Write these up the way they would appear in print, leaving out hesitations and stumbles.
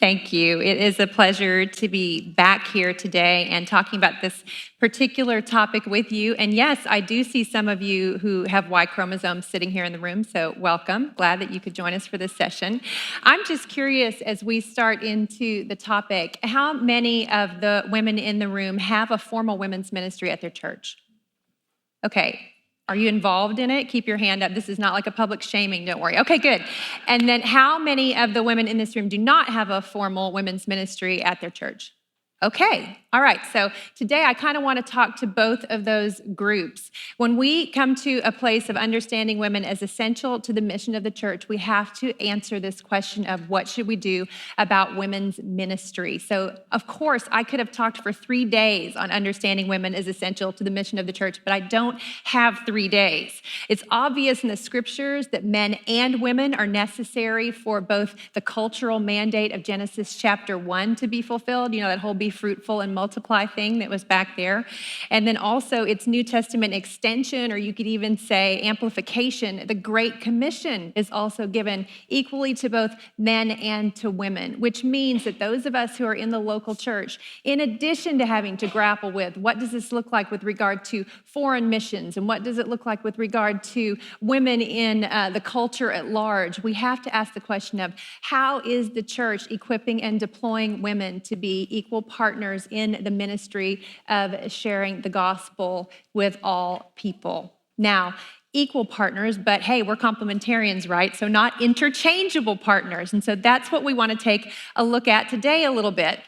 Thank you. It is a pleasure to be back here today and talking about this particular topic with you. And yes, I do see some of you who have Y chromosomes sitting here in the room, so welcome. Glad that you could join us for this session. I'm just curious, as we start into the topic, how many of the women in the room have a formal women's ministry at their church? Okay. Are you involved in it? Keep your hand up. This is not like a public shaming, don't worry. Okay, good. And then how many of the women in this room do not have a formal women's ministry at their church? Okay, all right. So today I kind of want to talk to both of those groups. When we come to a place of understanding women as essential to the mission of the church, we have to answer this question of what should we do about women's ministry. So of course, I could have talked for 3 days on understanding women as essential to the mission of the church, but I don't have 3 days. It's obvious in the scriptures that men and women are necessary for both the cultural mandate of Genesis chapter 1 to be fulfilled, that whole be fruitful and multiply thing that was back there. And then also its New Testament extension, or you could even say amplification, the Great Commission is also given equally to both men and to women, which means that those of us who are in the local church, in addition to having to grapple with what does this look like with regard to foreign missions and what does it look like with regard to women in the culture at large, we have to ask the question of how is the church equipping and deploying women to be equal partners in the ministry of sharing the gospel with all people. Now, equal partners, but hey, we're complementarians, right? So not interchangeable partners. And so that's what we want to take a look at today a little bit.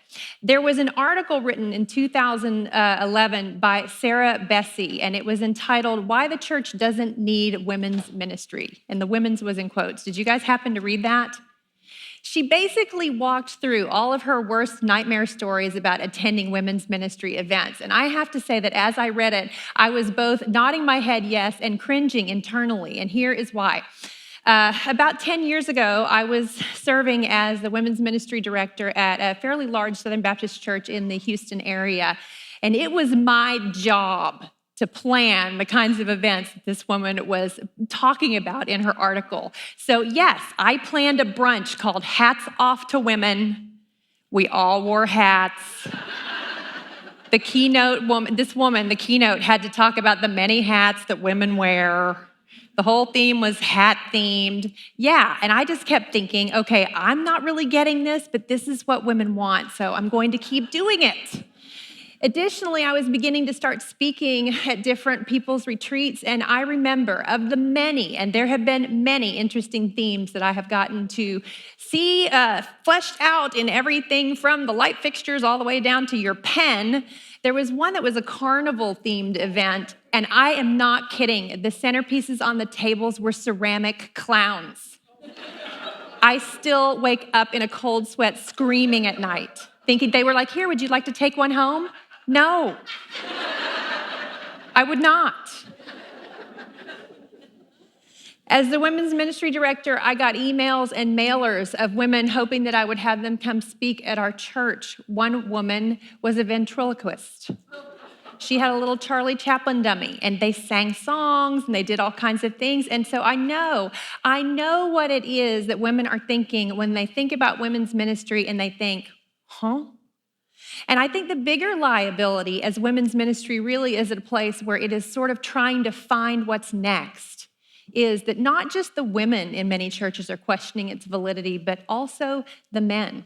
There was an article written in 2011 by Sarah Bessey, and it was entitled, "Why the Church Doesn't Need Women's Ministry." And the women's was in quotes. Did you guys happen to read that? She basically walked through all of her worst nightmare stories about attending women's ministry events. And I have to say that as I read it, I was both nodding my head yes and cringing internally. And here is why. About 10 years ago, I was serving as the women's ministry director at a fairly large Southern Baptist church in the Houston area. And it was my job to plan the kinds of events that this woman was talking about in her article. So yes, I planned a brunch called Hats Off to Women. We all wore hats. The keynote had to talk about the many hats that women wear. The whole theme was hat themed. Yeah, and I just kept thinking, okay, I'm not really getting this, but this is what women want, so I'm going to keep doing it. Additionally, I was beginning to start speaking at different people's retreats, and I remember of the many, and there have been many interesting themes that I have gotten to see fleshed out in everything from the light fixtures all the way down to your pen. There was one that was a carnival-themed event, and I am not kidding. The centerpieces on the tables were ceramic clowns. I still wake up in a cold sweat screaming at night, thinking they were like, "Here, would you like to take one home?" No, I would not. As the women's ministry director, I got emails and mailers of women hoping that I would have them come speak at our church. One woman was a ventriloquist. She had a little Charlie Chaplin dummy, and they sang songs, and they did all kinds of things. And so I know what it is that women are thinking when they think about women's ministry, and they think, huh? And I think the bigger liability as women's ministry really is at a place where it is sort of trying to find what's next, is that not just the women in many churches are questioning its validity, but also the men.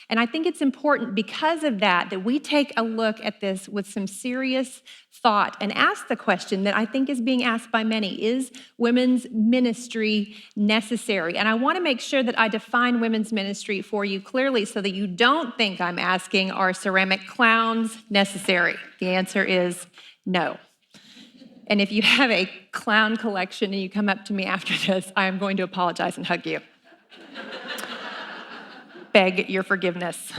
And I think it's important because of that we take a look at this with some serious thought and ask the question that I think is being asked by many: is women's ministry necessary? And I want to make sure that I define women's ministry for you clearly so that you don't think I'm asking, are ceramic clowns necessary? The answer is no. And if you have a clown collection and you come up to me after this, I am going to apologize and hug you. Beg your forgiveness.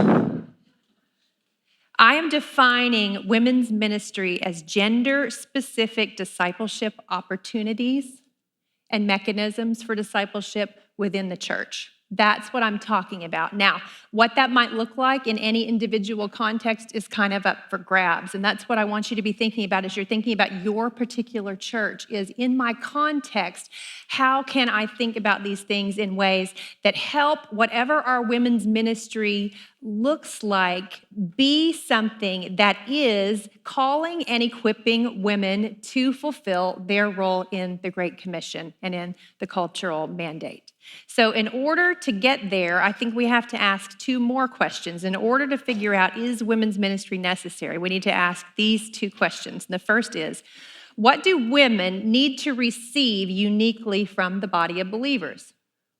I am defining women's ministry as gender-specific discipleship opportunities and mechanisms for discipleship within the church. That's what I'm talking about. Now, what that might look like in any individual context is kind of up for grabs. And that's what I want you to be thinking about as you're thinking about your particular church is, in my context, how can I think about these things in ways that help whatever our women's ministry looks like be something that is calling and equipping women to fulfill their role in the Great Commission and in the cultural mandate. So in order to get there, I think we have to ask two more questions. In order to figure out, is women's ministry necessary? We need to ask these two questions. And the first is, what do women need to receive uniquely from the body of believers?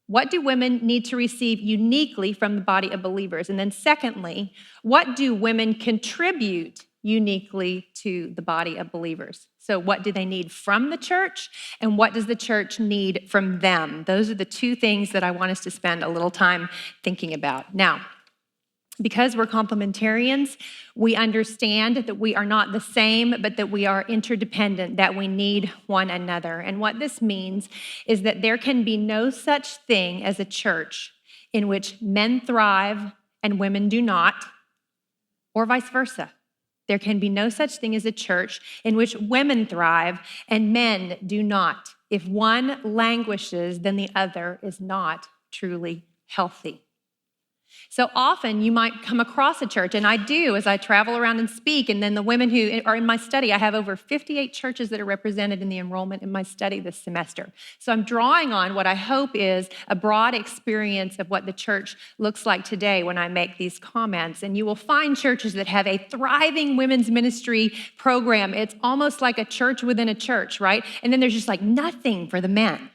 What do women need to receive uniquely from the body of believers? And then secondly, what do women contribute uniquely to the body of believers? So what do they need from the church, and what does the church need from them? Those are the two things that I want us to spend a little time thinking about. Now, because we're complementarians, we understand that we are not the same, but that we are interdependent, that we need one another. And what this means is that there can be no such thing as a church in which men thrive and women do not, or vice versa. There can be no such thing as a church in which women thrive and men do not. If one languishes, then the other is not truly healthy. So often you might come across a church, and I do as I travel around and speak, and then the women who are in my study, I have over 58 churches that are represented in the enrollment in my study this semester. So I'm drawing on what I hope is a broad experience of what the church looks like today when I make these comments. And you will find churches that have a thriving women's ministry program. It's almost like a church within a church, right? And then there's just like nothing for the men.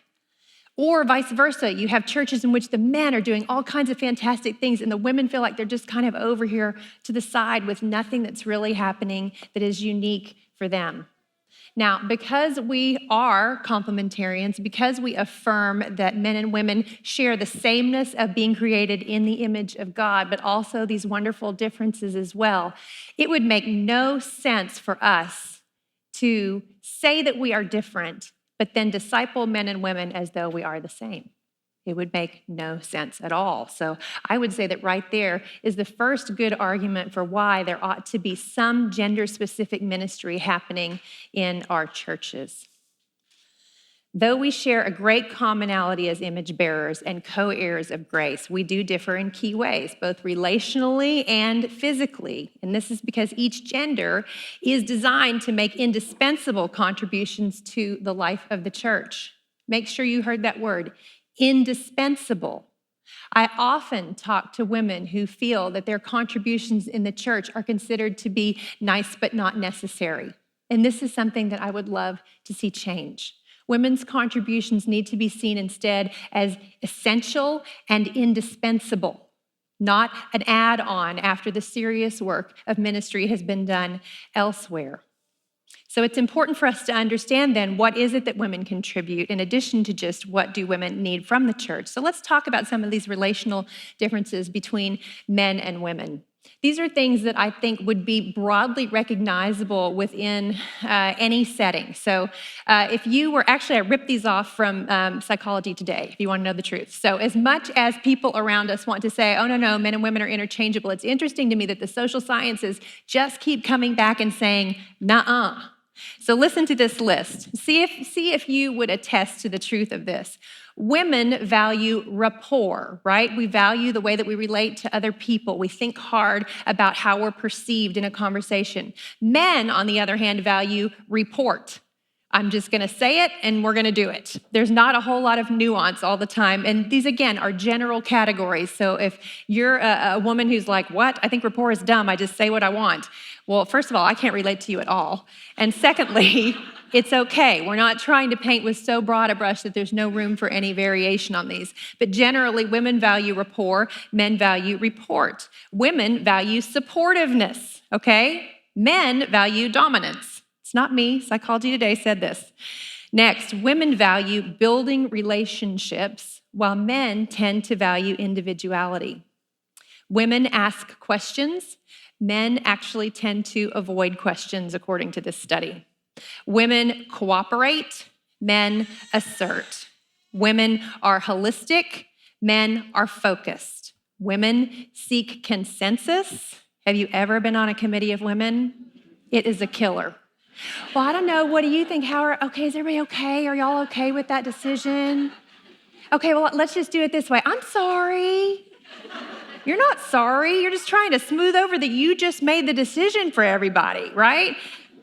Or vice versa, you have churches in which the men are doing all kinds of fantastic things and the women feel like they're just kind of over here to the side with nothing that's really happening that is unique for them. Now, because we are complementarians, because we affirm that men and women share the sameness of being created in the image of God, but also these wonderful differences as well, it would make no sense for us to say that we are different but then disciple men and women as though we are the same. It would make no sense at all. So I would say that right there is the first good argument for why there ought to be some gender-specific ministry happening in our churches. Though we share a great commonality as image bearers and co-heirs of grace, we do differ in key ways, both relationally and physically. And this is because each gender is designed to make indispensable contributions to the life of the church. Make sure you heard that word, indispensable. I often talk to women who feel that their contributions in the church are considered to be nice but not necessary. And this is something that I would love to see change. Women's contributions need to be seen instead as essential and indispensable, not an add-on after the serious work of ministry has been done elsewhere. So it's important for us to understand then, what is it that women contribute in addition to just what do women need from the church? So let's talk about some of these relational differences between men and women. These are things that I think would be broadly recognizable within any setting. So if you were, actually I ripped these off from Psychology Today, if you want to know the truth. So as much as people around us want to say, oh no, men and women are interchangeable, it's interesting to me that the social sciences just keep coming back and saying, nuh-uh. So listen to this list. See if you would attest to the truth of this. Women value rapport, right? We value the way that we relate to other people. We think hard about how we're perceived in a conversation. Men, on the other hand, value report. I'm just going to say it and we're going to do it. There's not a whole lot of nuance all the time. And these, again, are general categories. So if you're a woman who's like, what? I think rapport is dumb. I just say what I want. Well, first of all, I can't relate to you at all. And secondly, it's okay. We're not trying to paint with so broad a brush that there's no room for any variation on these. But generally, women value rapport, men value report. Women value supportiveness, okay? Men value dominance. It's not me. Psychology Today said this. Next, women value building relationships, while men tend to value individuality. Women ask questions. Men actually tend to avoid questions, according to this study. Women cooperate, men assert. Women are holistic, Men are focused. Women seek consensus. Have you ever been on a committee of women? It is a killer. Well, I don't know. What do you think? Okay, is everybody okay? Are y'all okay with that decision? Okay, well, let's just do it this way. I'm sorry. You're not sorry. You're just trying to smooth over that you just made the decision for everybody, right?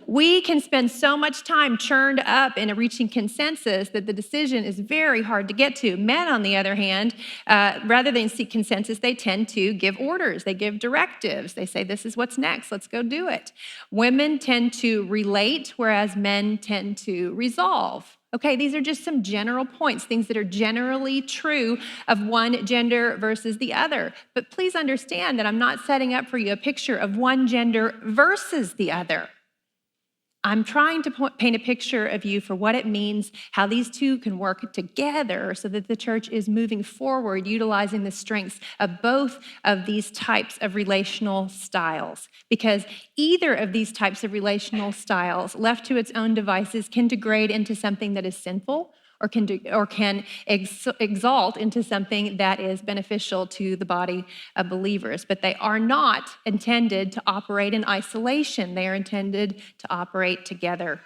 We can spend so much time churned up in reaching consensus that the decision is very hard to get to. Men, on the other hand, rather than seek consensus, they tend to give orders. They give directives. They say, this is what's next. Let's go do it. Women tend to relate, whereas men tend to resolve. Okay, these are just some general points, things that are generally true of one gender versus the other. But please understand that I'm not setting up for you a picture of one gender versus the other. I'm trying to paint a picture of you for what it means, how these two can work together so that the church is moving forward, utilizing the strengths of both of these types of relational styles. Because either of these types of relational styles, left to its own devices, can degrade into something that is sinful or can exalt into something that is beneficial to the body of believers. But they are not intended to operate in isolation. They are intended to operate together.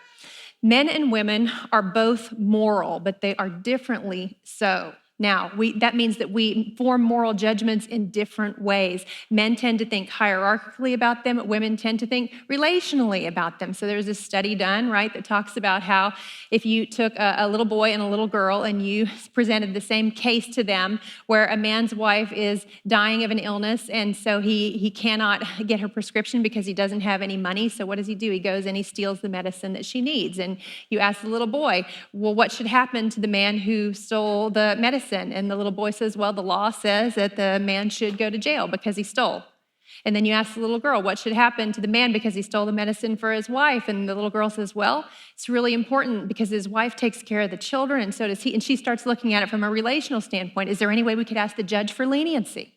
Men and women are both moral, but they are differently so. Now, that means that we form moral judgments in different ways. Men tend to think hierarchically about them. Women tend to think relationally about them. So there's a study done, right, that talks about how if you took a little boy and a little girl and you presented the same case to them where a man's wife is dying of an illness and so he cannot get her prescription because he doesn't have any money. So what does he do? He goes and he steals the medicine that she needs. And you ask the little boy, well, what should happen to the man who stole the medicine? And the little boy says, well, the law says that the man should go to jail because he stole. And then you ask the little girl, what should happen to the man because he stole the medicine for his wife? And the little girl says, well, it's really important because his wife takes care of the children and so does he. And she starts looking at it from a relational standpoint. Is there any way we could ask the judge for leniency?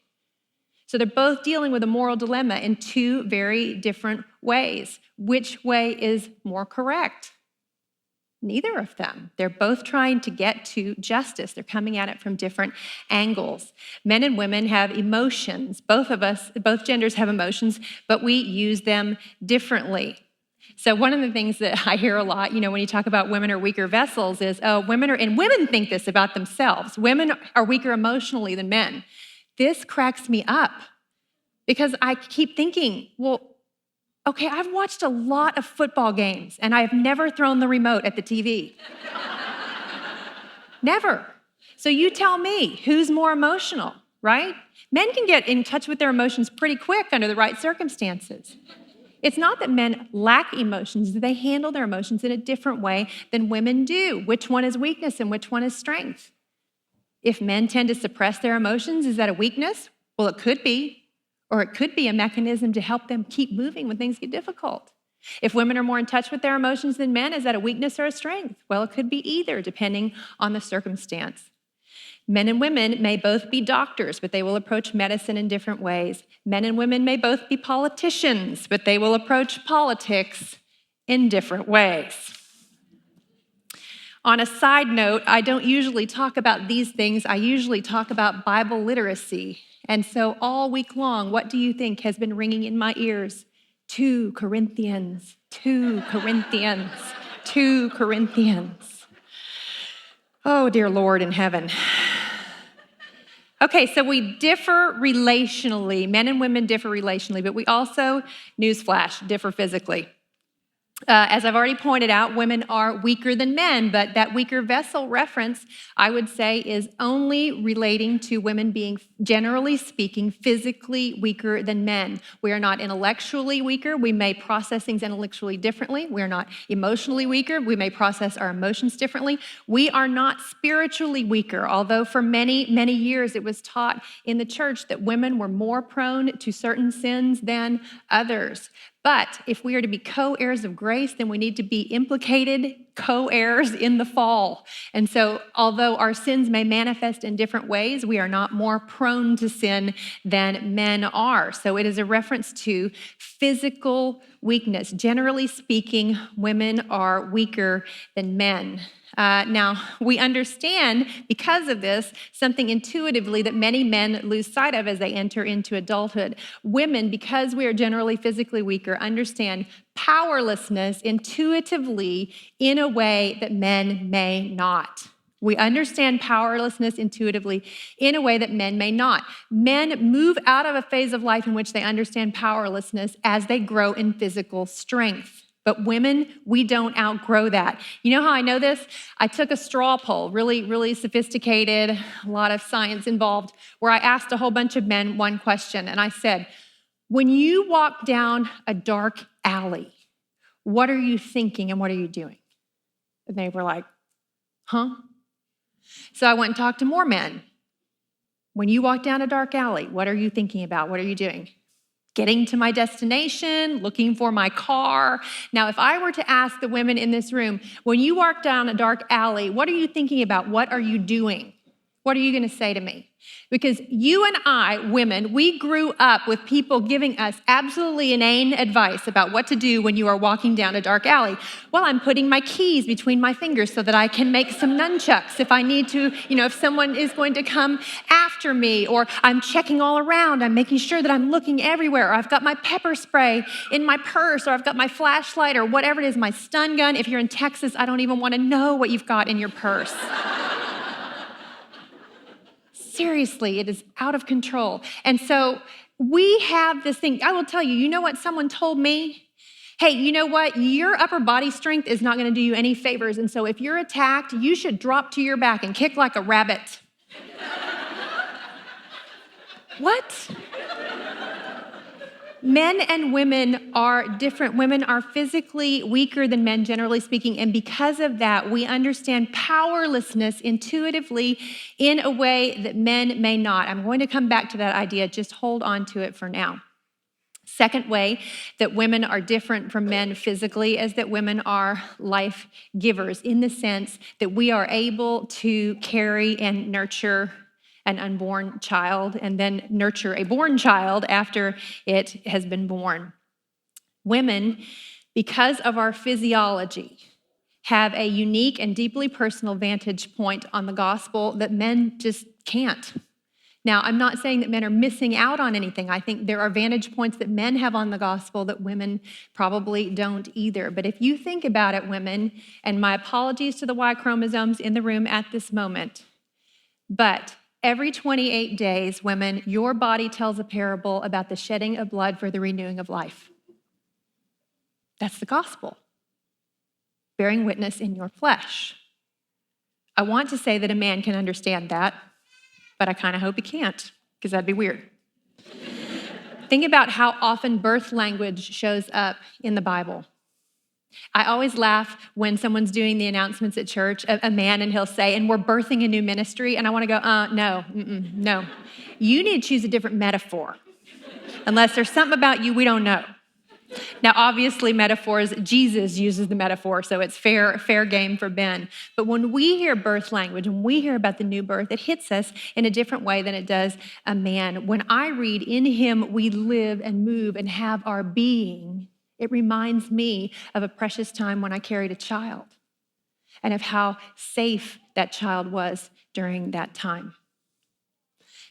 So they're both dealing with a moral dilemma in two very different ways. Which way is more correct? Neither of them. They're both trying to get to justice. They're coming at it from different angles. Men and women have emotions. Both genders have emotions, but we use them differently. So one of the things that I hear a lot, when you talk about women are weaker vessels is, women think this about themselves. Women are weaker emotionally than men. This cracks me up because I keep thinking, well, okay, I've watched a lot of football games, and I've never thrown the remote at the TV. Never. So you tell me, who's more emotional, right? Men can get in touch with their emotions pretty quick under the right circumstances. It's not that men lack emotions, they handle their emotions in a different way than women do. Which one is weakness and which one is strength? If men tend to suppress their emotions, is that a weakness? Well, it could be. Or it could be a mechanism to help them keep moving when things get difficult. If women are more in touch with their emotions than men, is that a weakness or a strength? Well, it could be either, depending on the circumstance. Men and women may both be doctors, but they will approach medicine in different ways. Men and women may both be politicians, but they will approach politics in different ways. On a side note, I don't usually talk about these things. I usually talk about Bible literacy. And so all week long, what do you think has been ringing in my ears? 2 Corinthians, 2 Corinthians, 2 Corinthians. Oh, dear Lord in heaven. Okay, so we differ relationally. Men and women differ relationally, but we also, newsflash, differ physically. As I've already pointed out, women are weaker than men, but that weaker vessel reference, I would say, is only relating to women being, generally speaking, physically weaker than men. We are not intellectually weaker. We may process things intellectually differently. We are not emotionally weaker. We may process our emotions differently. We are not spiritually weaker, although for many, many years it was taught in the church that women were more prone to certain sins than others. But if we are to be co-heirs of grace, then we need to be implicated co-heirs in the fall. And so although our sins may manifest in different ways, we are not more prone to sin than men are. So it is a reference to physical weakness. Generally speaking, women are weaker than men. Now, we understand because of this something intuitively that many men lose sight of as they enter into adulthood. Women, because we are generally physically weaker, understand powerlessness intuitively in a way that men may not. We understand powerlessness intuitively in a way that men may not. Men move out of a phase of life in which they understand powerlessness as they grow in physical strength. But women, we don't outgrow that. You know how I know this? I took a straw poll, really sophisticated, a lot of science involved, where I asked a whole bunch of men one question, and I said, when you walk down a dark alley, what are you thinking and what are you doing? And they were like, huh? So I went and talked to more men. When you walk down a dark alley, what are you thinking about? What are you doing? Getting to my destination, looking for my car. Now, if I were to ask the women in this room, when you walk down a dark alley, what are you thinking about? What are you doing? What are you going to say to me? Because you and I, women, we grew up with people giving us absolutely inane advice about what to do when you are walking down a dark alley. Well, I'm putting my keys between my fingers so that I can make some nunchucks if I need to, if someone is going to come after me, or I'm checking all around. I'm making sure that I'm looking everywhere, or I've got my pepper spray in my purse, or I've got my flashlight, or whatever it is, my stun gun. If you're in Texas, I don't even want to know what you've got in your purse. Seriously, it is out of control. And so we have this thing. I will tell you, you know what someone told me? Hey, you know what? Your upper body strength is not going to do you any favors. And so if you're attacked, you should drop to your back and kick like a rabbit. What? Men and women are different. Women are physically weaker than men, generally speaking, and because of that, we understand powerlessness intuitively in a way that men may not. I'm going to come back to that idea. Just hold on to it for now. Second way that women are different from men physically is that women are life givers in the sense that we are able to carry and nurture an unborn child and then nurture a born child after it has been born. Women, because of our physiology, have a unique and deeply personal vantage point on the gospel that men just can't. Now, I'm not saying that men are missing out on anything. I think there are vantage points that men have on the gospel that women probably don't either. But if you think about it, women, and my apologies to the Y chromosomes in the room at this moment, but every 28 days, women, your body tells a parable about the shedding of blood for the renewing of life. That's the gospel, bearing witness in your flesh. I want to say that a man can understand that, but I kind of hope he can't, because that'd be weird. Think about how often birth language shows up in the Bible. I always laugh when someone's doing the announcements at church, a man, and he'll say, and we're birthing a new ministry. And I want to go, no. You need to choose a different metaphor. Unless there's something about you we don't know. Now, obviously, metaphors, Jesus uses the metaphor, so it's fair game for Ben. But when we hear birth language, when we hear about the new birth, it hits us in a different way than it does a man. When I read, in him we live and move and have our being, it reminds me of a precious time when I carried a child and of how safe that child was during that time.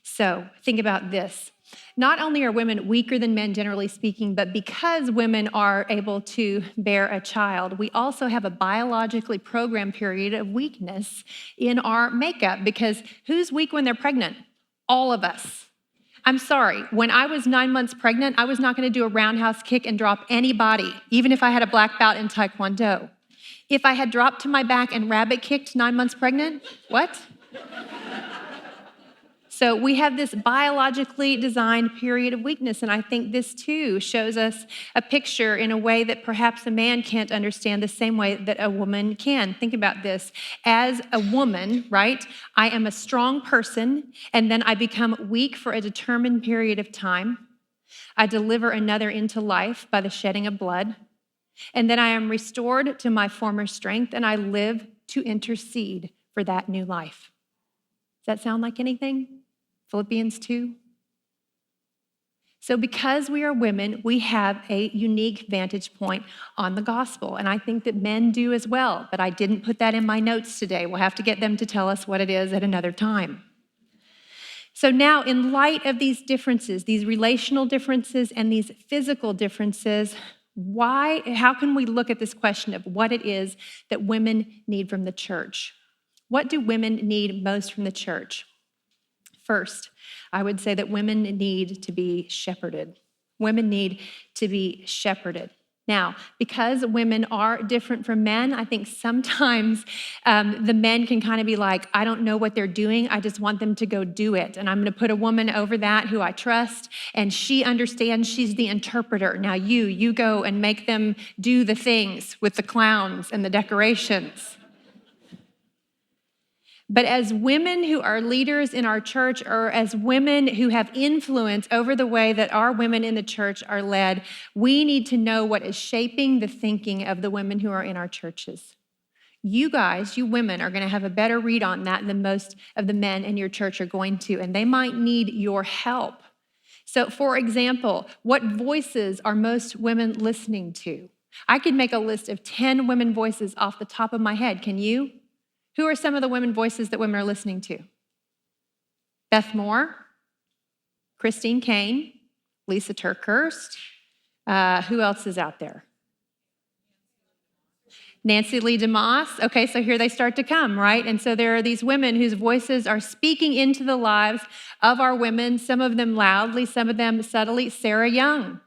So think about this. Not only are women weaker than men, generally speaking, but because women are able to bear a child, we also have a biologically programmed period of weakness in our makeup, because who's weak when they're pregnant? All of us. I'm sorry, when I was 9 months pregnant, I was not going to do a roundhouse kick and drop anybody, even if I had a black belt in Taekwondo. If I had dropped to my back and rabbit kicked 9 months pregnant, what? So we have this biologically designed period of weakness, and I think this too shows us a picture in a way that perhaps a man can't understand the same way that a woman can. Think about this. As a woman, right, I am a strong person, and then I become weak for a determined period of time. I deliver another into life by the shedding of blood. And then I am restored to my former strength, and I live to intercede for that new life. Does that sound like anything? Philippians 2. So because we are women, we have a unique vantage point on the gospel. And I think that men do as well, but I didn't put that in my notes today. We'll have to get them to tell us what it is at another time. So now, in light of these differences, these relational differences and these physical differences, how can we look at this question of what it is that women need from the church? What do women need most from the church? First, I would say that women need to be shepherded. Women need to be shepherded. Now, because women are different from men, I think sometimes the men can kind of be like, I don't know what they're doing. I just want them to go do it. And I'm going to put a woman over that who I trust, and she understands. She's the interpreter. Now you go and make them do the things with the clowns and the decorations. But as women who are leaders in our church, or as women who have influence over the way that our women in the church are led, we need to know what is shaping the thinking of the women who are in our churches. You guys, you women, are going to have a better read on that than most of the men in your church are going to, and they might need your help. So, for example, what voices are most women listening to? I could make a list of 10 women voices off the top of my head. Can you? Who are some of the women voices that women are listening to? Beth Moore, Christine Kane, Lisa Turkhurst. Who else is out there? Nancy Lee DeMoss. Okay, so here they start to come, right? And so there are these women whose voices are speaking into the lives of our women, some of them loudly, some of them subtly. Sarah Young,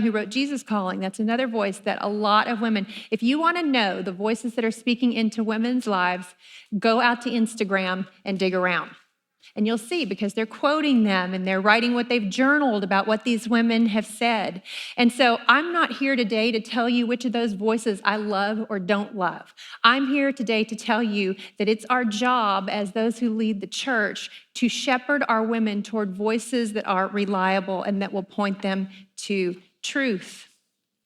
who wrote Jesus Calling. That's another voice that a lot of women, if you want to know the voices that are speaking into women's lives, go out to Instagram and dig around. And you'll see, because they're quoting them and they're writing what they've journaled about what these women have said. And so I'm not here today to tell you which of those voices I love or don't love. I'm here today to tell you that it's our job as those who lead the church to shepherd our women toward voices that are reliable and that will point them to truth.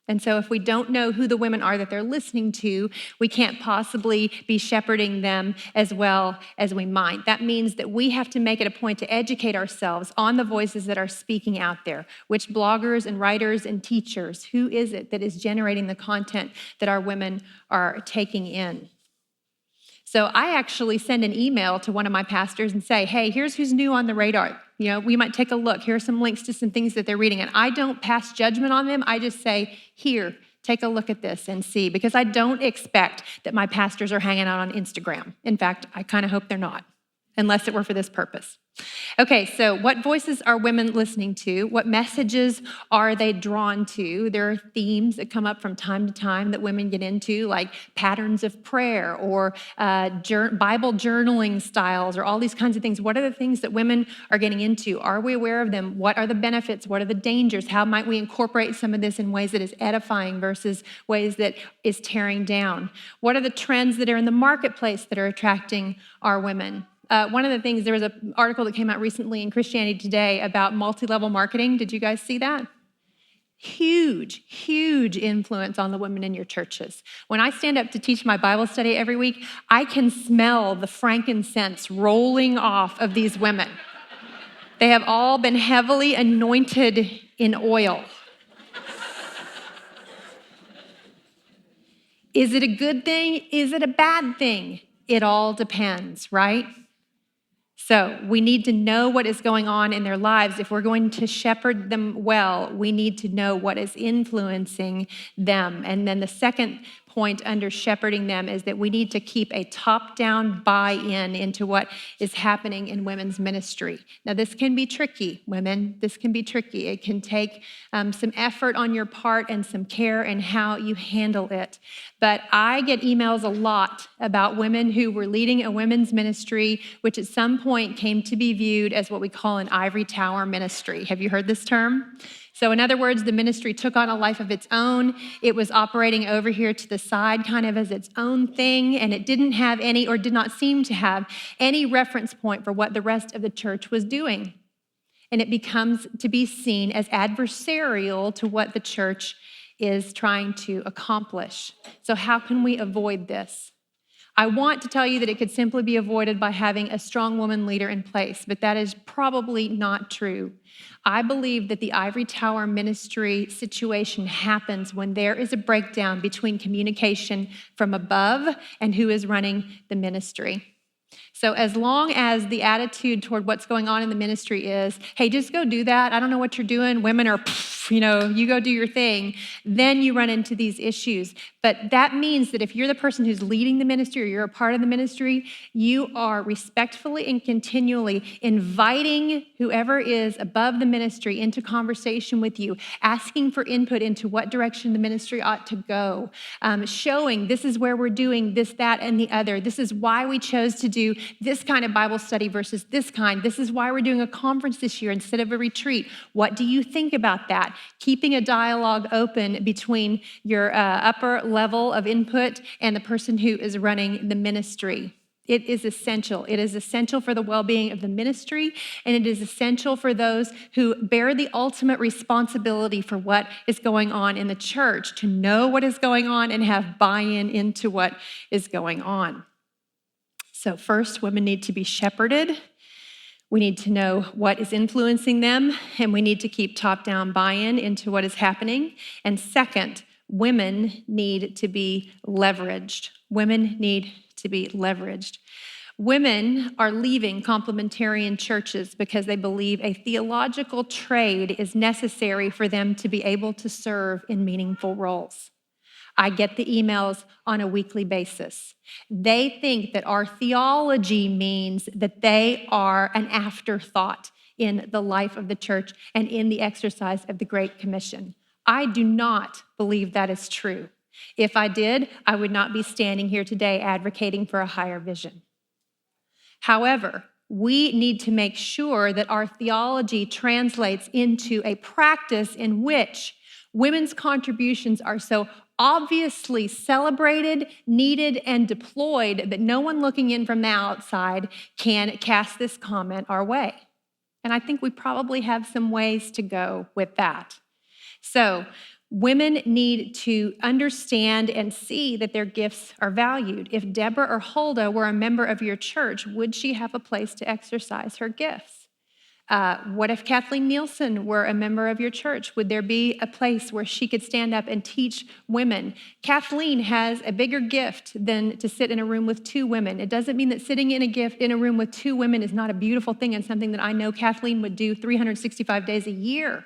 And so if we don't know who the women are that they're listening to, we can't possibly be shepherding them as well as we might. That means that we have to make it a point to educate ourselves on the voices that are speaking out there. Which bloggers and writers and teachers, who is it that is generating the content that our women are taking in? So I actually send an email to one of my pastors and say, hey, here's who's new on the radar. You know, we might take a look. Here are some links to some things that they're reading. And I don't pass judgment on them. I just say, here, take a look at this and see. Because I don't expect that my pastors are hanging out on Instagram. In fact, I kind of hope they're not, unless it were for this purpose. Okay, so what voices are women listening to? What messages are they drawn to? There are themes that come up from time to time that women get into, like patterns of prayer or Bible journaling styles or all these kinds of things. What are the things that women are getting into? Are we aware of them? What are the benefits? What are the dangers? How might we incorporate some of this in ways that is edifying versus ways that is tearing down? What are the trends that are in the marketplace that are attracting our women? One of the things, there was an article that came out recently in Christianity Today about multi-level marketing. Did you guys see that? Huge, huge influence on the women in your churches. When I stand up to teach my Bible study every week, I can smell the frankincense rolling off of these women. They have all been heavily anointed in oil. Is it a good thing? Is it a bad thing? It all depends, right? So we need to know what is going on in their lives. If we're going to shepherd them well, we need to know what is influencing them. And then the second point under shepherding them is that we need to keep a top-down buy-in into what is happening in women's ministry. Now, this can be tricky, women. This can be tricky. It can take some effort on your part and some care in how you handle it. But I get emails a lot about women who were leading a women's ministry, which at some point came to be viewed as what we call an ivory tower ministry. Have you heard this term? So in other words, the ministry took on a life of its own. It was operating over here to the side kind of as its own thing, and it didn't have any, or did not seem to have any reference point for what the rest of the church was doing. And it becomes to be seen as adversarial to what the church is trying to accomplish. So how can we avoid this? I want to tell you that it could simply be avoided by having a strong woman leader in place, but that is probably not true. I believe that the ivory tower ministry situation happens when there is a breakdown between communication from above and who is running the ministry. So as long as the attitude toward what's going on in the ministry is, hey, just go do that. I don't know what you're doing. Women are, you go do your thing. Then you run into these issues. But that means that if you're the person who's leading the ministry or you're a part of the ministry, you are respectfully and continually inviting whoever is above the ministry into conversation with you, asking for input into what direction the ministry ought to go, showing this is where we're doing this, that, and the other. This is why we chose to do this kind of Bible study versus this kind. This is why we're doing a conference this year instead of a retreat. What do you think about that? Keeping a dialogue open between your upper level of input and the person who is running the ministry. It is essential. It is essential for the well-being of the ministry, and it is essential for those who bear the ultimate responsibility for what is going on in the church to know what is going on and have buy-in into what is going on. So first, women need to be shepherded. We need to know what is influencing them, and we need to keep top-down buy-in into what is happening. And second, women need to be leveraged. Women need to be leveraged. Women are leaving complementarian churches because they believe a theological trade is necessary for them to be able to serve in meaningful roles. I get the emails on a weekly basis. They think that our theology means that they are an afterthought in the life of the church and in the exercise of the Great Commission. I do not believe that is true. If I did, I would not be standing here today advocating for a higher vision. However, we need to make sure that our theology translates into a practice in which women's contributions are so obviously celebrated, needed, and deployed that no one looking in from the outside can cast this comment our way. And I think we probably have some ways to go with that. So, women need to understand and see that their gifts are valued. If Deborah or Huldah were a member of your church, would she have a place to exercise her gifts? What if Kathleen Nielsen were a member of your church? Would there be a place where she could stand up and teach women? Kathleen has a bigger gift than to sit in a room with two women. It doesn't mean that sitting in a room with two women is not a beautiful thing and something that I know Kathleen would do 365 days a year.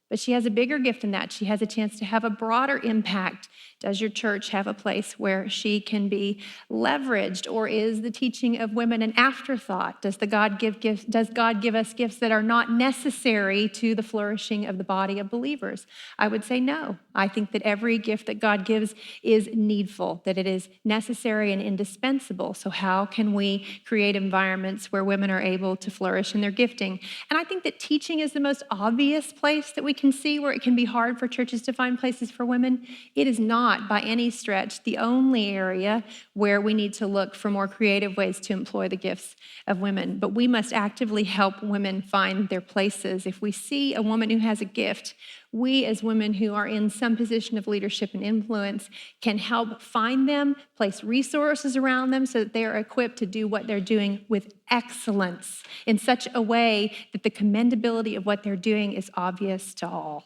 But she has a bigger gift than that. She has a chance to have a broader impact. Does your church have a place where she can be leveraged, or is the teaching of women an afterthought? Does God give us gifts that are not necessary to the flourishing of the body of believers? I would say no. I think that every gift that God gives is needful, that it is necessary and indispensable. So how can we create environments where women are able to flourish in their gifting? And I think that teaching is the most obvious place that we can see where it can be hard for churches to find places for women. It is not by any stretch the only area where we need to look for more creative ways to employ the gifts of women. But we must actively help women find their places. If we see a woman who has a gift, we as women who are in some position of leadership and influence can help find them, place resources around them so that they are equipped to do what they're doing with excellence in such a way that the commendability of what they're doing is obvious to all.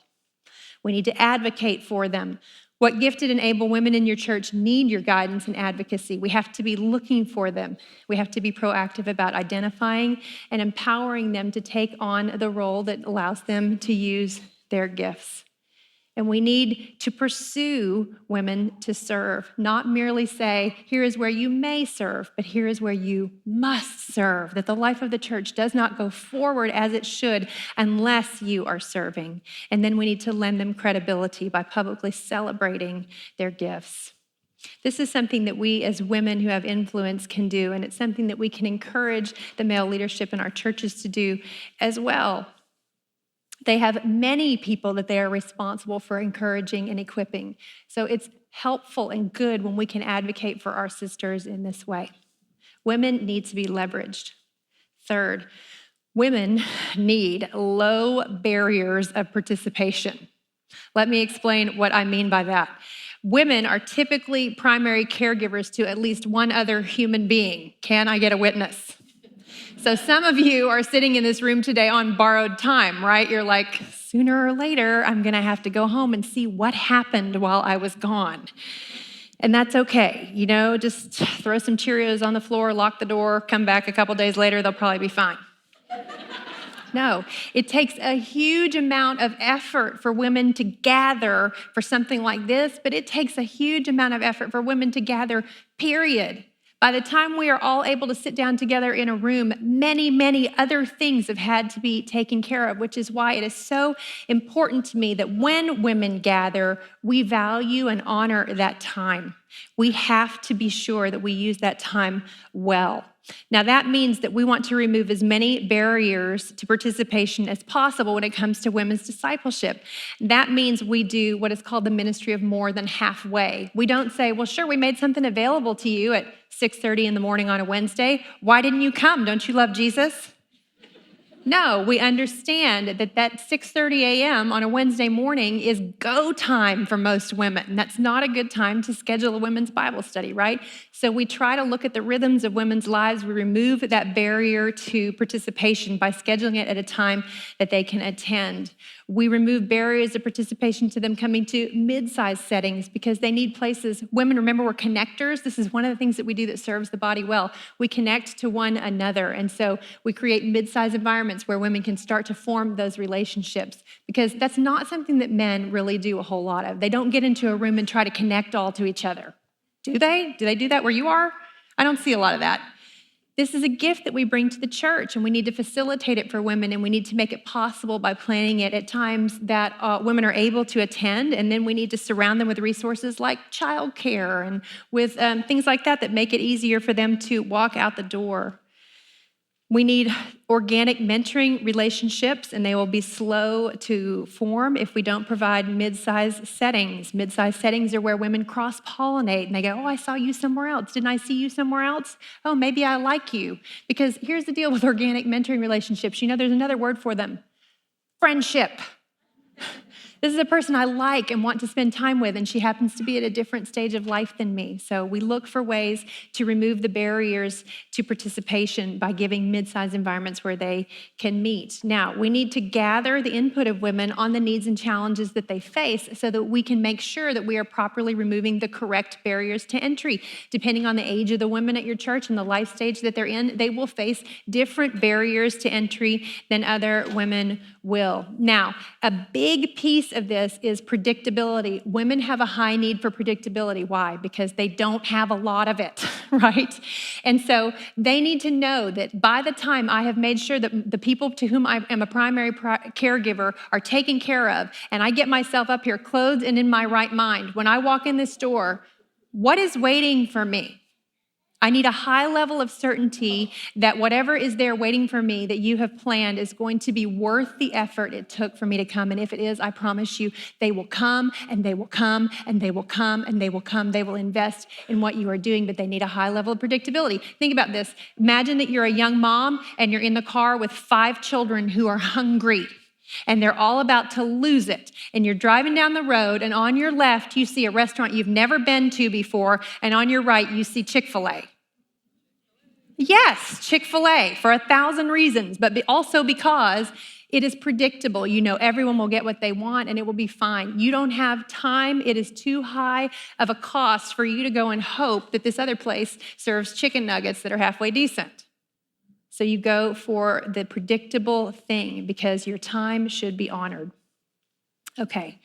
We need to advocate for them. What gifted and able women in your church need your guidance and advocacy. We have to be looking for them. We have to be proactive about identifying and empowering them to take on the role that allows them to use their gifts. And we need to pursue women to serve, not merely say, here is where you may serve, but here is where you must serve, that the life of the church does not go forward as it should unless you are serving. And then we need to lend them credibility by publicly celebrating their gifts. This is something that we as women who have influence can do, and it's something that we can encourage the male leadership in our churches to do as well. They have many people that they are responsible for encouraging and equipping. So it's helpful and good when we can advocate for our sisters in this way. Women need to be leveraged. Third, women need low barriers of participation. Let me explain what I mean by that. Women are typically primary caregivers to at least one other human being. Can I get a witness? So some of you are sitting in this room today on borrowed time, right? You're like, sooner or later, I'm going to have to go home and see what happened while I was gone. And that's okay. Just throw some Cheerios on the floor, lock the door, come back a couple days later, they'll probably be fine. No, it takes a huge amount of effort for women to gather for something like this, but it takes a huge amount of effort for women to gather, period. By the time we are all able to sit down together in a room, many, many other things have had to be taken care of, which is why it is so important to me that when women gather, we value and honor that time. We have to be sure that we use that time well. Now, that means that we want to remove as many barriers to participation as possible when it comes to women's discipleship. That means we do what is called the ministry of more than halfway. We don't say, well, sure, we made something available to you at 6:30 in the morning on a Wednesday. Why didn't you come? Don't you love Jesus? No, we understand that 6:30 a.m. on a Wednesday morning is go time for most women. That's not a good time to schedule a women's Bible study, right? So we try to look at the rhythms of women's lives. We remove that barrier to participation by scheduling it at a time that they can attend. We remove barriers of participation to them coming to mid-sized settings because they need places. Women, remember, we're connectors. This is one of the things that we do that serves the body well. We connect to one another. And so we create mid-sized environments where women can start to form those relationships because that's not something that men really do a whole lot of. They don't get into a room and try to connect all to each other. Do they? Do they do that where you are? I don't see a lot of that. This is a gift that we bring to the church, and we need to facilitate it for women, and we need to make it possible by planning it at times that women are able to attend, and then we need to surround them with resources like childcare and with things like that make it easier for them to walk out the door. We need organic mentoring relationships, and they will be slow to form if we don't provide mid-sized settings. Mid-sized settings are where women cross-pollinate, and they go, oh, I saw you somewhere else. Didn't I see you somewhere else? Oh, maybe I like you. Because here's the deal with organic mentoring relationships. There's another word for them. Friendship. This is a person I like and want to spend time with, and she happens to be at a different stage of life than me. So we look for ways to remove the barriers to participation by giving mid-sized environments where they can meet. Now, we need to gather the input of women on the needs and challenges that they face so that we can make sure that we are properly removing the correct barriers to entry. Depending on the age of the women at your church and the life stage that they're in, they will face different barriers to entry than other women will. Now, a big piece of this is predictability. Women have a high need for predictability. Why? Because they don't have a lot of it, right? And so they need to know that by the time I have made sure that the people to whom I am a primary caregiver are taken care of, and I get myself up here clothed and in my right mind, when I walk in this door, what is waiting for me? I need a high level of certainty that whatever is there waiting for me that you have planned is going to be worth the effort it took for me to come. And if it is, I promise you, they will come and they will come and they will come and they will come. They will invest in what you are doing, but they need a high level of predictability. Think about this. Imagine that you're a young mom and you're in the car with 5 children who are hungry. And they're all about to lose it. And you're driving down the road, and on your left, you see a restaurant you've never been to before, and on your right, you see Chick-fil-A. Yes, Chick-fil-A for 1,000 reasons, but also because it is predictable. Everyone will get what they want and it will be fine. You don't have time. It is too high of a cost for you to go and hope that this other place serves chicken nuggets that are halfway decent. So you go for the predictable thing because your time should be honored. Okay.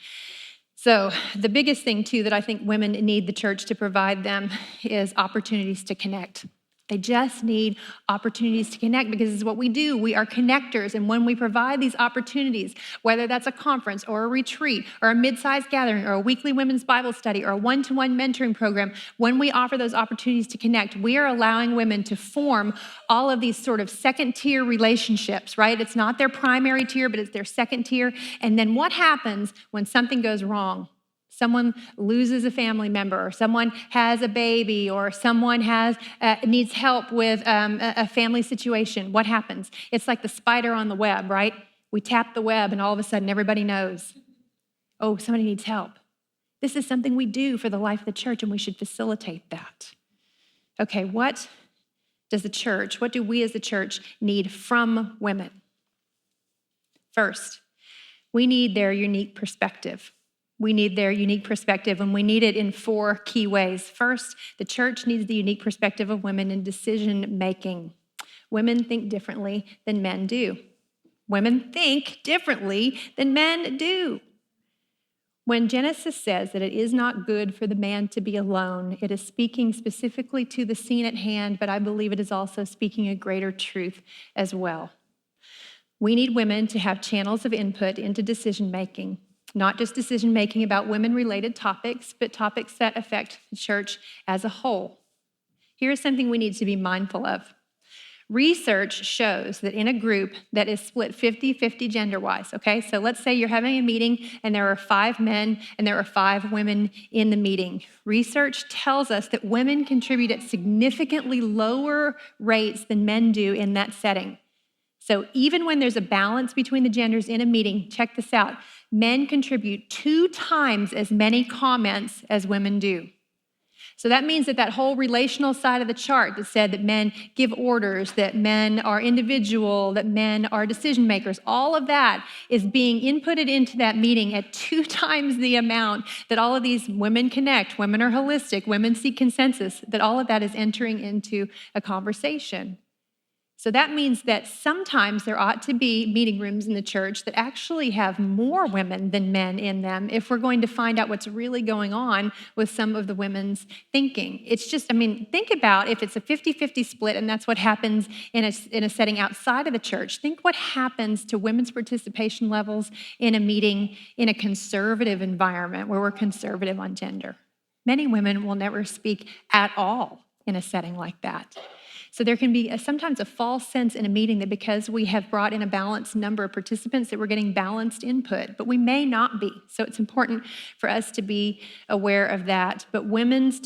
So the biggest thing, too, that I think women need the church to provide them is opportunities to connect. They just need opportunities to connect because it's what we do. We are connectors. And when we provide these opportunities, whether that's a conference or a retreat or a mid-sized gathering or a weekly women's Bible study or a one-to-one mentoring program, when we offer those opportunities to connect, we are allowing women to form all of these sort of second-tier relationships, right? It's not their primary tier, but it's their second tier. And then what happens when something goes wrong? Someone loses a family member, or someone has a baby, or someone needs help with a family situation. What happens? It's like the spider on the web, right? We tap the web, and all of a sudden, everybody knows. Oh, somebody needs help. This is something we do for the life of the church, and we should facilitate that. Okay, what do we as the church need from women? First, we need their unique perspective. We need their unique perspective, and we need it in 4 key ways. First, the church needs the unique perspective of women in decision-making. Women think differently than men do. Women think differently than men do. When Genesis says that it is not good for the man to be alone, it is speaking specifically to the scene at hand, but I believe it is also speaking a greater truth as well. We need women to have channels of input into decision-making, not just decision-making about women-related topics, but topics that affect the church as a whole. Here's something we need to be mindful of. Research shows that in a group that is split 50-50 gender-wise, okay? So let's say you're having a meeting and there are 5 men and there are 5 women in the meeting. Research tells us that women contribute at significantly lower rates than men do in that setting. So even when there's a balance between the genders in a meeting, check this out, men contribute 2 times as many comments as women do. So that means that whole relational side of the chart that said that men give orders, that men are individual, that men are decision makers, all of that is being inputted into that meeting at 2 times the amount that all of these women connect, women are holistic, women seek consensus, that all of that is entering into a conversation. So that means that sometimes there ought to be meeting rooms in the church that actually have more women than men in them if we're going to find out what's really going on with some of the women's thinking. It's just, think about if it's a 50-50 split and that's what happens in a setting outside of the church. Think what happens to women's participation levels in a meeting in a conservative environment where we're conservative on gender. Many women will never speak at all in a setting like that. So there can be sometimes a false sense in a meeting that because we have brought in a balanced number of participants that we're getting balanced input, but we may not be. So it's important for us to be aware of that. But women's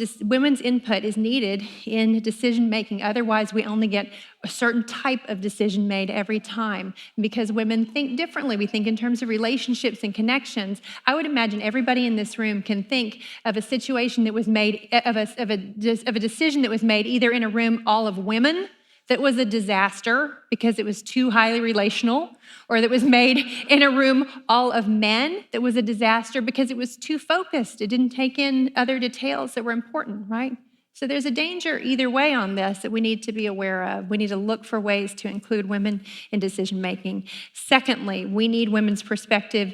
input is needed in decision making. Otherwise, we only get a certain type of decision made every time. And because women think differently, we think in terms of relationships and connections. I would imagine everybody in this room can think of a situation that was made, of a decision that was made either in a room all of women that was a disaster because it was too highly relational, or that was made in a room all of men that was a disaster because it was too focused. It didn't take in other details that were important, right? So there's a danger either way on this that we need to be aware of. We need to look for ways to include women in decision making. Secondly, we need women's perspective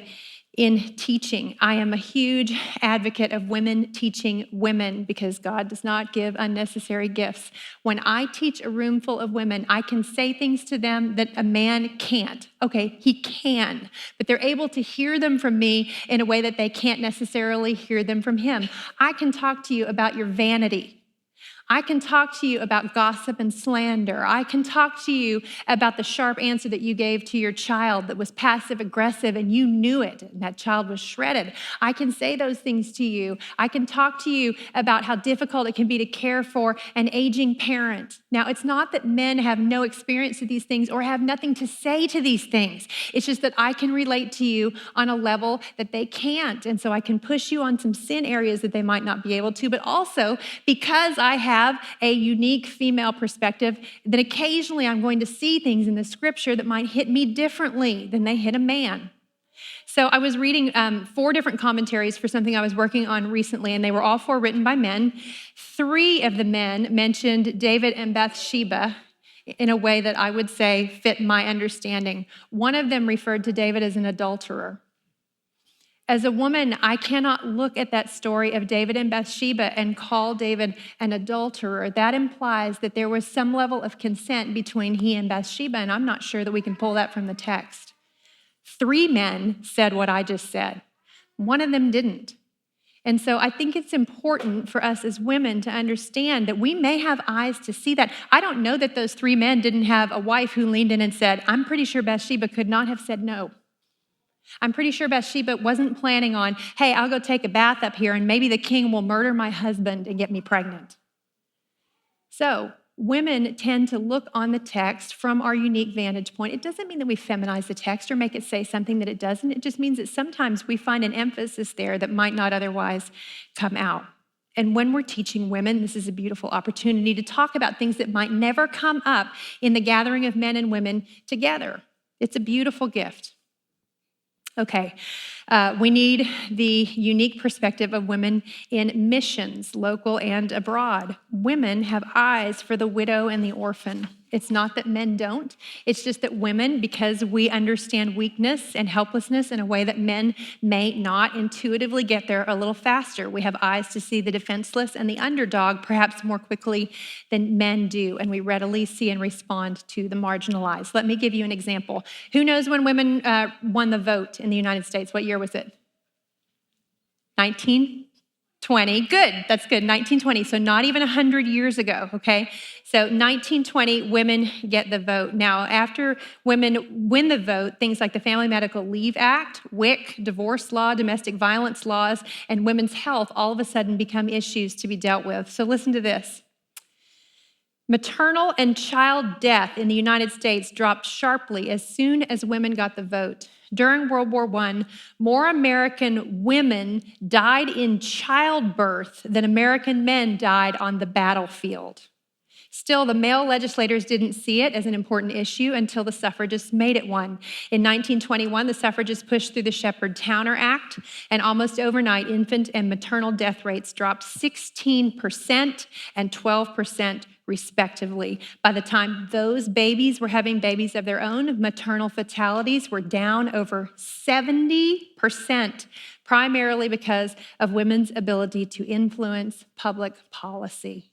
in teaching. I am a huge advocate of women teaching women because God does not give unnecessary gifts. When I teach a room full of women, I can say things to them that a man can't. Okay, he can, but they're able to hear them from me in a way that they can't necessarily hear them from him. I can talk to you about your vanity. I can talk to you about gossip and slander. I can talk to you about the sharp answer that you gave to your child that was passive aggressive and you knew it and that child was shredded. I can say those things to you. I can talk to you about how difficult it can be to care for an aging parent. Now, it's not that men have no experience with these things or have nothing to say to these things. It's just that I can relate to you on a level that they can't. And so I can push you on some sin areas that they might not be able to, but also because I have a unique female perspective, then occasionally I'm going to see things in the scripture that might hit me differently than they hit a man. So I was reading 4 different commentaries for something I was working on recently, and they were all 4 written by men. 3 of the men mentioned David and Bathsheba in a way that I would say fit my understanding. One of them referred to David as an adulterer. As a woman, I cannot look at that story of David and Bathsheba and call David an adulterer. That implies that there was some level of consent between he and Bathsheba, and I'm not sure that we can pull that from the text. 3 men said what I just said. One of them didn't. And so I think it's important for us as women to understand that we may have eyes to see that. I don't know that those 3 men didn't have a wife who leaned in and said, I'm pretty sure Bathsheba could not have said no. I'm pretty sure Bathsheba wasn't planning on, hey, I'll go take a bath up here and maybe the king will murder my husband and get me pregnant. So women tend to look on the text from our unique vantage point. It doesn't mean that we feminize the text or make it say something that it doesn't. It just means that sometimes we find an emphasis there that might not otherwise come out. And when we're teaching women, this is a beautiful opportunity to talk about things that might never come up in the gathering of men and women together. It's a beautiful gift. Okay, we need the unique perspective of women in missions, local and abroad. Women have eyes for the widow and the orphan. It's not that men don't. It's just that women, because we understand weakness and helplessness in a way that men may not intuitively get there a little faster. We have eyes to see the defenseless and the underdog perhaps more quickly than men do, and we readily see and respond to the marginalized. Let me give you an example. Who knows when women won the vote in the United States? What year was it? 1920. Good, that's good, 1920. So not even 100 years ago, okay? So 1920, women get the vote. Now, after women win the vote, things like the Family Medical Leave Act, WIC, divorce law, domestic violence laws, and women's health all of a sudden become issues to be dealt with. So listen to this. Maternal and child death in the United States dropped sharply as soon as women got the vote. During World War I, more American women died in childbirth than American men died on the battlefield. Still, the male legislators didn't see it as an important issue until the suffragists made it one. In 1921, the suffragists pushed through the Shepherd-Towner Act, and almost overnight, infant and maternal death rates dropped 16% and 12% respectively. By the time those babies were having babies of their own, maternal fatalities were down over 70%, primarily because of women's ability to influence public policy.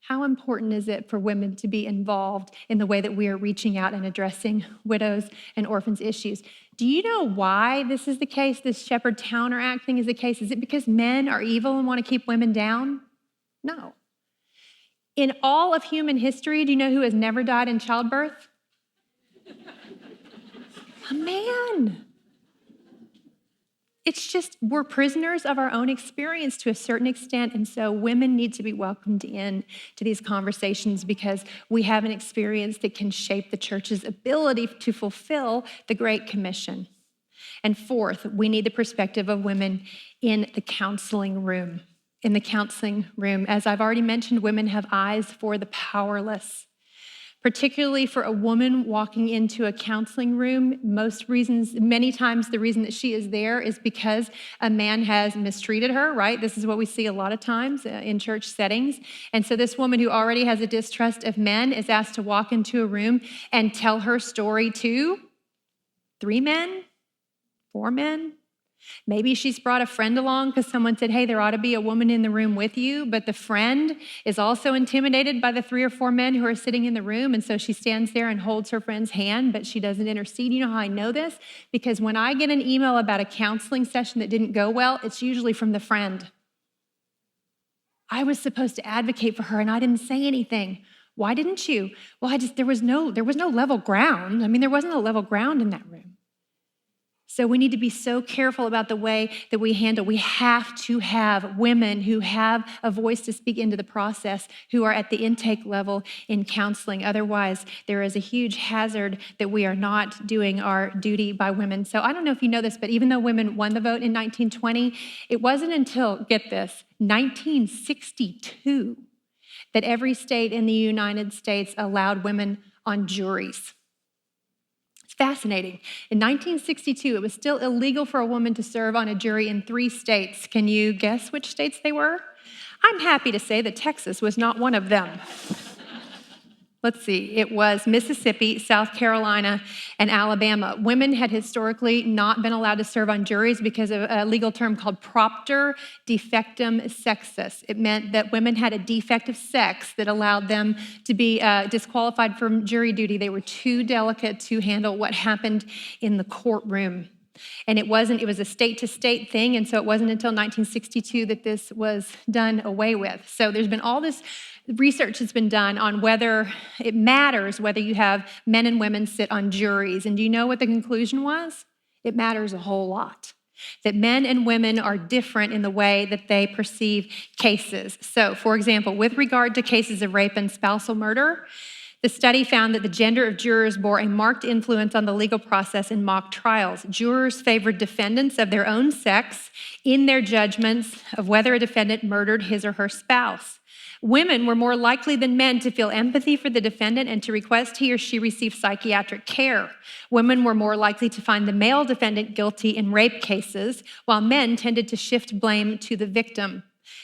How important is it for women to be involved in the way that we are reaching out and addressing widows and orphans issues? Do you know why this is the case, this Shepherd-Towner Act thing is the case? Is it because men are evil and want to keep women down? No. In all of human history, do you know who has never died in childbirth? A man. It's just, we're prisoners of our own experience to a certain extent, and so women need to be welcomed in to these conversations because we have an experience that can shape the church's ability to fulfill the Great Commission. And fourth, we need the perspective of women in the counseling room. In the counseling room, as I've already mentioned, women have eyes for the powerless. Particularly for a woman walking into a counseling room, many times the reason that she is there is because a man has mistreated her, right? This is what we see a lot of times in church settings. And so this woman who already has a distrust of men is asked to walk into a room and tell her story to 3 men, 4 men. Maybe she's brought a friend along because someone said, hey, there ought to be a woman in the room with you, but the friend is also intimidated by the 3 or 4 men who are sitting in the room, and so she stands there and holds her friend's hand, but she doesn't intercede. You know how I know this? Because when I get an email about a counseling session that didn't go well, it's usually from the friend. I was supposed to advocate for her, and I didn't say anything. Why didn't you? Well, there was no level ground. I mean, there wasn't a level ground in that room. So we need to be so careful about the way that we handle. We have to have women who have a voice to speak into the process, who are at the intake level in counseling. Otherwise, there is a huge hazard that we are not doing our duty by women. So I don't know if you know this, but even though women won the vote in 1920, it wasn't until, get this, 1962 that every state in the United States allowed women on juries. Fascinating. In 1962, it was still illegal for a woman to serve on a jury in 3 states. Can you guess which states they were? I'm happy to say that Texas was not one of them. Let's see, it was Mississippi, South Carolina, and Alabama. Women had historically not been allowed to serve on juries because of a legal term called propter defectum sexus. It meant that women had a defect of sex that allowed them to be disqualified from jury duty. They were too delicate to handle what happened in the courtroom. And it was a state-to-state thing, and so it wasn't until 1962 that this was done away with. So there's been all this research has been done on whether it matters whether you have men and women sit on juries. And do you know what the conclusion was? It matters a whole lot. that men and women are different in the way that they perceive cases. So, for example, with regard to cases of rape and spousal murder, the study found that the gender of jurors bore a marked influence on the legal process in mock trials. Jurors favored defendants of their own sex in their judgments of whether a defendant murdered his or her spouse. Women were more likely than men to feel empathy for the defendant and to request he or she receive psychiatric care. Women were more likely to find the male defendant guilty in rape cases, while men tended to shift blame to the victim.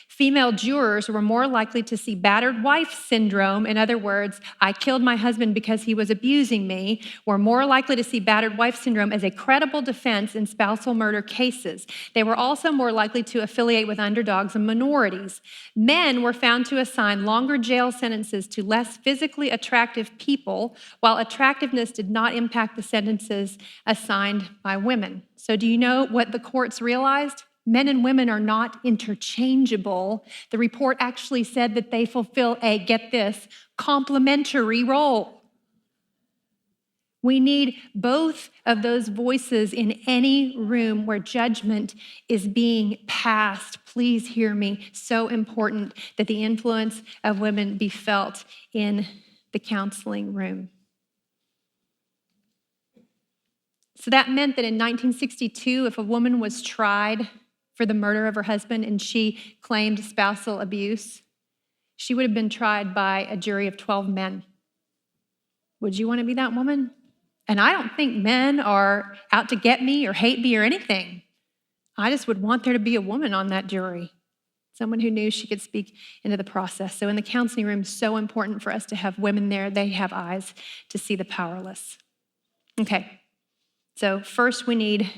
Female jurors were more likely to see battered wife syndrome, in other words, I killed my husband because he was abusing me, were more likely to see battered wife syndrome as a credible defense in spousal murder cases. They were also more likely to affiliate with underdogs and minorities. Men were found to assign longer jail sentences to less physically attractive people, while attractiveness did not impact the sentences assigned by women. So do you know what the courts realized? Men and women are not interchangeable. The report actually said that they fulfill a, get this, complementary role. We need both of those voices in any room where judgment is being passed. Please hear me. So important that the influence of women be felt in the counseling room. So that meant that in 1962, if a woman was tried for the murder of her husband and she claimed spousal abuse, she would have been tried by a jury of 12 men. Would you want to be that woman? And I don't think men are out to get me or hate me or anything. I just would want there to be a woman on that jury, someone who knew she could speak into the process. So in the counseling room, so important for us to have women there. They have eyes to see the powerless. Okay, so first we need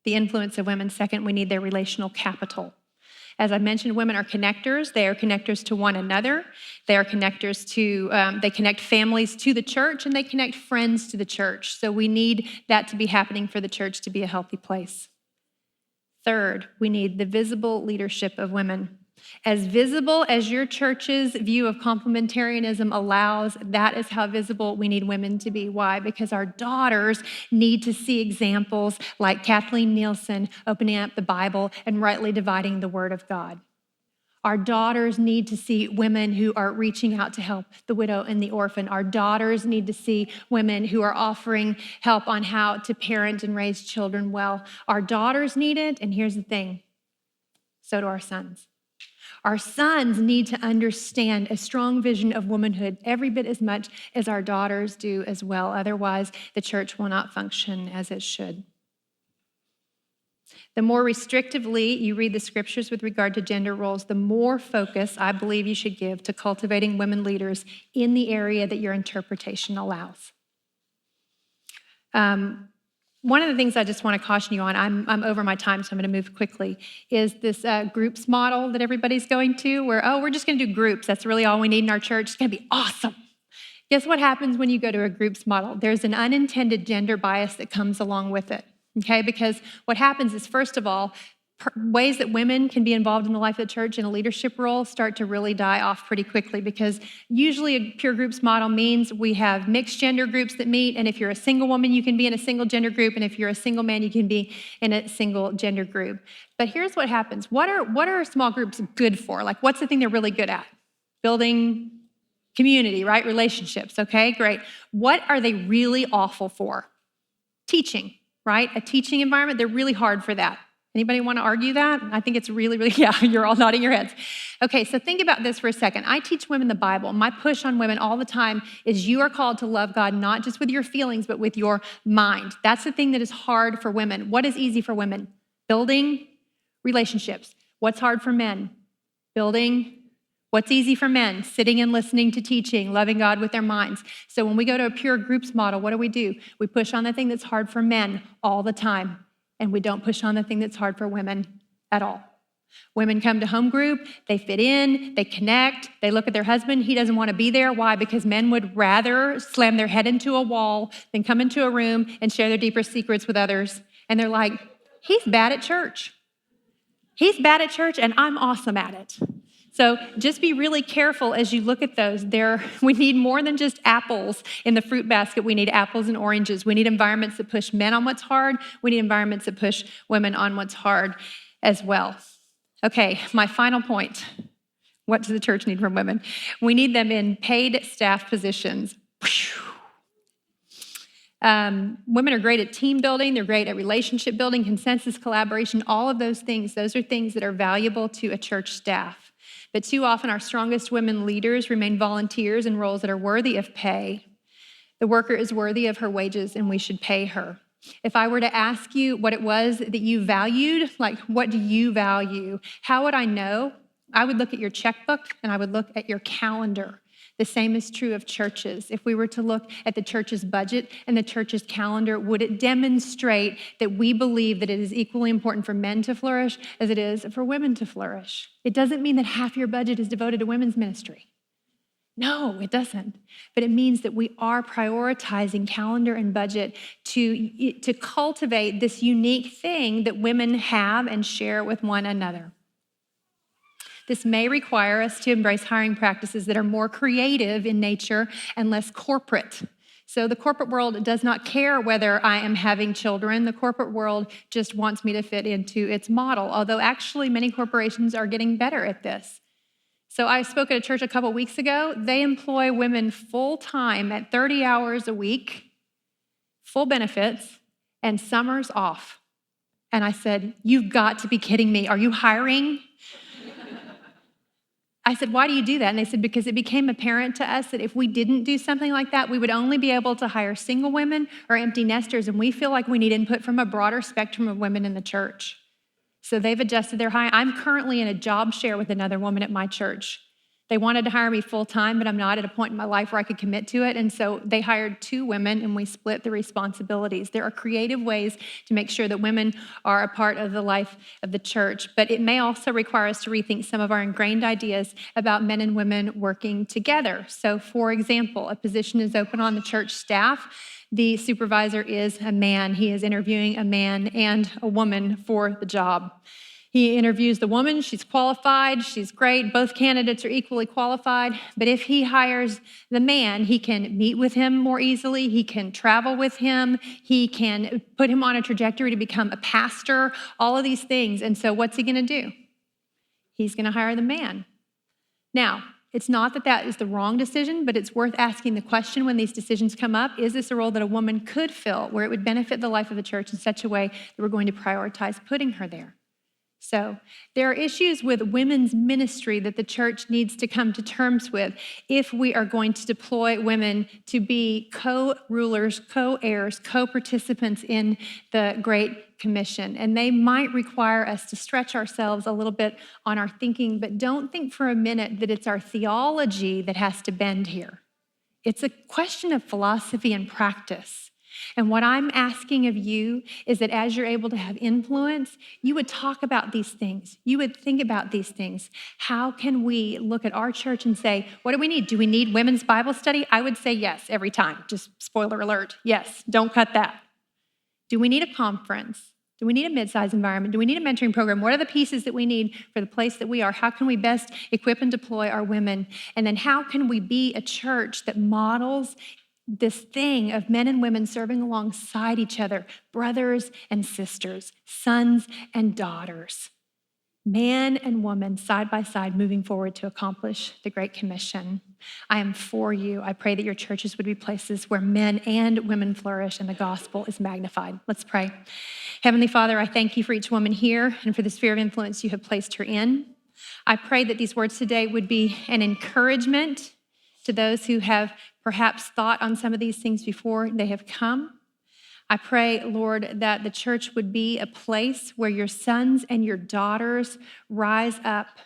the influence of women. Second, we need their relational capital. As I mentioned, women are connectors. They are connectors to one another. They are connectors to, they connect families to the church, and they connect friends to the church. So we need that to be happening for the church to be a healthy place. Third, we need the visible leadership of women. As visible as your church's view of complementarianism allows, that is how visible we need women to be. Why? Because our daughters need to see examples like Kathleen Nielsen opening up the Bible and rightly dividing the Word of God. Our daughters need to see women who are reaching out to help the widow and the orphan. Our daughters need to see women who are offering help on how to parent and raise children well. Our daughters need it, and here's the thing, so do our sons. Our sons need to understand a strong vision of womanhood every bit as much as our daughters do as well. Otherwise, the church will not function as it should. The more restrictively you read the scriptures with regard to gender roles, the more focus I believe you should give to cultivating women leaders in the area that your interpretation allows. One of the things I just want to caution you on, I'm over my time, so I'm going to move quickly, is this groups model that everybody's going to, where, we're just going to do groups. That's really all we need in our church. It's going to be awesome. Guess what happens when you go to a groups model? There's an unintended gender bias that comes along with it, okay? Because what happens is, first of all, ways that women can be involved in the life of the church in a leadership role start to really die off pretty quickly, because usually a pure groups model means we have mixed gender groups that meet, and if you're a single woman, you can be in a single gender group, and if you're a single man, you can be in a single gender group. But here's what happens. What are small groups good for? Like, what's the thing they're really good at? Building community, right? Relationships, okay, great. What are they really awful for? Teaching, right? A teaching environment, they're really hard for that. Anybody want to argue that? I think it's really, really, yeah, you're all nodding your heads. Okay, so think about this for a second. I teach women the Bible. My push on women all the time is you are called to love God, not just with your feelings, but with your mind. That's the thing that is hard for women. What is easy for women? Building relationships. What's hard for men? Building. What's easy for men? Sitting and listening to teaching, loving God with their minds. So when we go to a pure groups model, what do? We push on the thing that's hard for men all the time. And we don't push on the thing that's hard for women at all. Women come to home group, they fit in, they connect, they look at their husband, he doesn't want to be there. Why? Because men would rather slam their head into a wall than come into a room and share their deeper secrets with others. And they're like, he's bad at church. He's bad at church and I'm awesome at it. So just be really careful as you look at those. We need more than just apples in the fruit basket. We need apples and oranges. We need environments that push men on what's hard. We need environments that push women on what's hard as well. Okay, my final point. What does the church need from women? We need them in paid staff positions. Women are great at team building. They're great at relationship building, consensus, collaboration, all of those things. Those are things that are valuable to a church staff. But too often our strongest women leaders remain volunteers in roles that are worthy of pay. The worker is worthy of her wages and we should pay her. If I were to ask you what it was that you valued, like what do you value? How would I know? I would look at your checkbook and I would look at your calendar. The same is true of churches. If we were to look at the church's budget and the church's calendar, would it demonstrate that we believe that it is equally important for men to flourish as it is for women to flourish? It doesn't mean that half your budget is devoted to women's ministry. No, it doesn't. But it means that we are prioritizing calendar and budget to cultivate this unique thing that women have and share with one another. This may require us to embrace hiring practices that are more creative in nature and less corporate. So the corporate world does not care whether I am having children. The corporate world just wants me to fit into its model, although actually many corporations are getting better at this. So I spoke at a church a couple weeks ago. They employ women full-time at 30 hours a week, full benefits, and summers off. And I said, "You've got to be kidding me. Are you hiring?" I said, "Why do you do that?" And they said, "Because it became apparent to us that if we didn't do something like that, we would only be able to hire single women or empty nesters, and we feel like we need input from a broader spectrum of women in the church." So they've adjusted their hire. I'm currently in a job share with another woman at my church. They wanted to hire me full-time, but I'm not at a point in my life where I could commit to it. And so they hired 2 women and we split the responsibilities. There are creative ways to make sure that women are a part of the life of the church, but it may also require us to rethink some of our ingrained ideas about men and women working together. So for example, a position is open on the church staff. The supervisor is a man. He is interviewing a man and a woman for the job. He interviews the woman. She's qualified. She's great. Both candidates are equally qualified. But if he hires the man, he can meet with him more easily. He can travel with him. He can put him on a trajectory to become a pastor, all of these things. And so what's he going to do? He's going to hire the man. Now, it's not that that is the wrong decision, but it's worth asking the question when these decisions come up, is this a role that a woman could fill where it would benefit the life of the church in such a way that we're going to prioritize putting her there? So there are issues with women's ministry that the church needs to come to terms with if we are going to deploy women to be co-rulers, co-heirs, co-participants in the Great Commission. And they might require us to stretch ourselves a little bit on our thinking, but don't think for a minute that it's our theology that has to bend here. It's a question of philosophy and practice. And what I'm asking of you is that as you're able to have influence, you would talk about these things. You would think about these things. How can we look at our church and say, what do we need? Do we need women's Bible study? I would say yes every time. Just spoiler alert. Yes, don't cut that. Do we need a conference? Do we need a mid-sized environment? Do we need a mentoring program? What are the pieces that we need for the place that we are? How can we best equip and deploy our women? And then how can we be a church that models this thing of men and women serving alongside each other, brothers and sisters, sons and daughters, man and woman side by side moving forward to accomplish the Great Commission. I am for you. I pray that your churches would be places where men and women flourish and the gospel is magnified. Let's pray. Heavenly Father, I thank you for each woman here and for the sphere of influence you have placed her in. I pray that these words today would be an encouragement to those who have perhaps thought on some of these things before they have come. I pray, Lord, that the church would be a place where your sons and your daughters rise up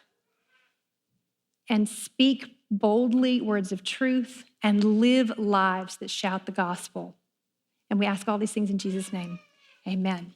and speak boldly words of truth and live lives that shout the gospel. And we ask all these things in Jesus' name. Amen.